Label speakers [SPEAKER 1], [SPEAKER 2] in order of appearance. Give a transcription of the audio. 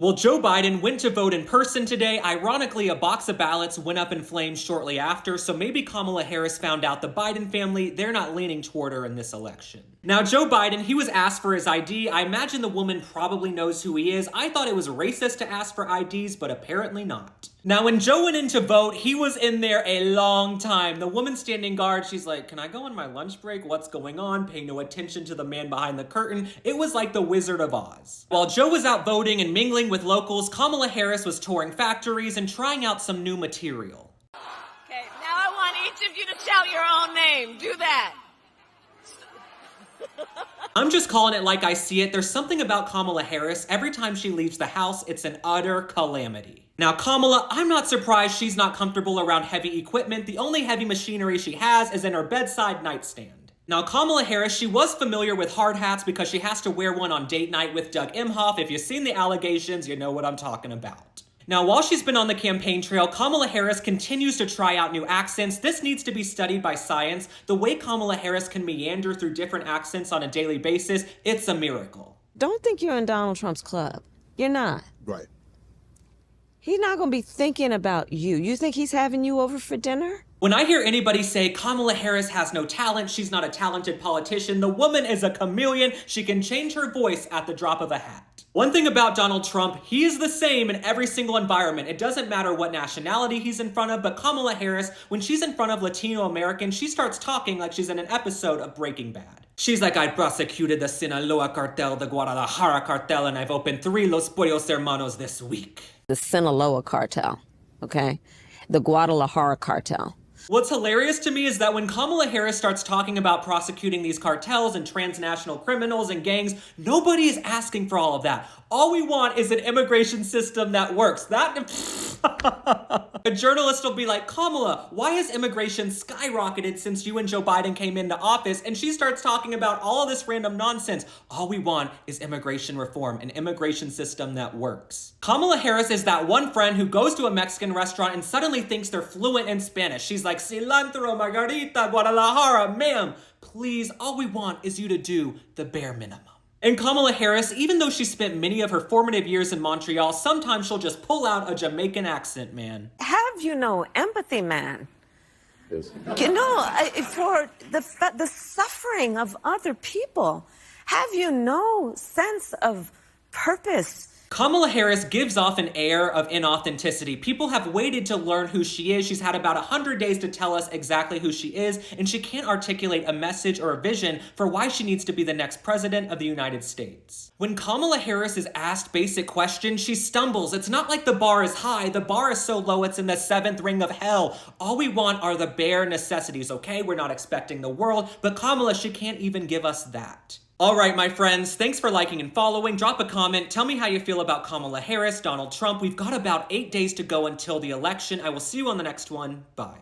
[SPEAKER 1] Well, Joe Biden went to vote in person today. Ironically, a box of ballots went up in flames shortly after, so maybe Kamala Harris found out the Biden family, they're not leaning toward her in this election. Now, Joe Biden, he was asked for his ID. I imagine the woman probably knows who he is. I thought it was racist to ask for IDs, but apparently not. Now, when Joe went in to vote, he was in there a long time. The woman standing guard, she's like, "Can I go on my lunch break? What's going on?" Pay no attention to the man behind the curtain. It was like the Wizard of Oz. While Joe was out voting and mingling with locals, Kamala Harris was touring factories and trying out some new material.
[SPEAKER 2] Okay, now I want each of you to shout your own name. Do that.
[SPEAKER 1] I'm just calling it like I see it. There's something about Kamala Harris. Every time she leaves the house, it's an utter calamity. Now, Kamala, I'm not surprised she's not comfortable around heavy equipment. The only heavy machinery she has is in her bedside nightstand. Now, Kamala Harris, she was familiar with hard hats because she has to wear one on date night with Doug Emhoff. If you've seen the allegations, you know what I'm talking about. Now, while she's been on the campaign trail, Kamala Harris continues to try out new accents. This needs to be studied by science. The way Kamala Harris can meander through different accents on a daily basis, it's a miracle.
[SPEAKER 3] Don't think you're in Donald Trump's club. You're not.
[SPEAKER 4] Right.
[SPEAKER 3] He's not going to be thinking about you. You think he's having you over for dinner?
[SPEAKER 1] When I hear anybody say Kamala Harris has no talent, she's not a talented politician, the woman is a chameleon. She can change her voice at the drop of a hat. One thing about Donald Trump, he is the same in every single environment. It doesn't matter what nationality he's in front of, but Kamala Harris, when she's in front of Latino Americans, she starts talking like she's in an episode of Breaking Bad. She's like, "I prosecuted the Sinaloa cartel, the Guadalajara cartel, and I've opened 3 Los Pollos Hermanos this week."
[SPEAKER 3] The Sinaloa cartel, okay? The Guadalajara cartel.
[SPEAKER 1] What's hilarious to me is that when Kamala Harris starts talking about prosecuting these cartels and transnational criminals and gangs, nobody is asking for all of that. All we want is an immigration system that works. A journalist will be like, "Kamala, why has immigration skyrocketed since you and Joe Biden came into office?" And she starts talking about all of this random nonsense. All we want is immigration reform, an immigration system that works. Kamala Harris is that one friend who goes to a Mexican restaurant and suddenly thinks they're fluent in Spanish. She's like, "Cilantro, margarita, Guadalajara, ma'am, please, all we want is you to do the bare minimum." And Kamala Harris, even though she spent many of her formative years in Montreal, sometimes she'll just pull out a Jamaican accent, man.
[SPEAKER 3] Have you no empathy, man?
[SPEAKER 4] Yes.
[SPEAKER 3] You know, for the suffering of other people. Have you no sense of purpose?
[SPEAKER 1] Kamala Harris gives off an air of inauthenticity. People have waited to learn who she is. She's had about 100 days to tell us exactly who she is, and she can't articulate a message or a vision for why she needs to be the next president of the United States. When Kamala Harris is asked basic questions, she stumbles. It's not like the bar is high. The bar is so low it's in the 7th ring of hell. All we want are the bare necessities, okay? We're not expecting the world, but Kamala, she can't even give us that. All right, my friends, thanks for liking and following. Drop a comment. Tell me how you feel about Kamala Harris, Donald Trump. We've got about 8 days to go until the election. I will see you on the next one. Bye.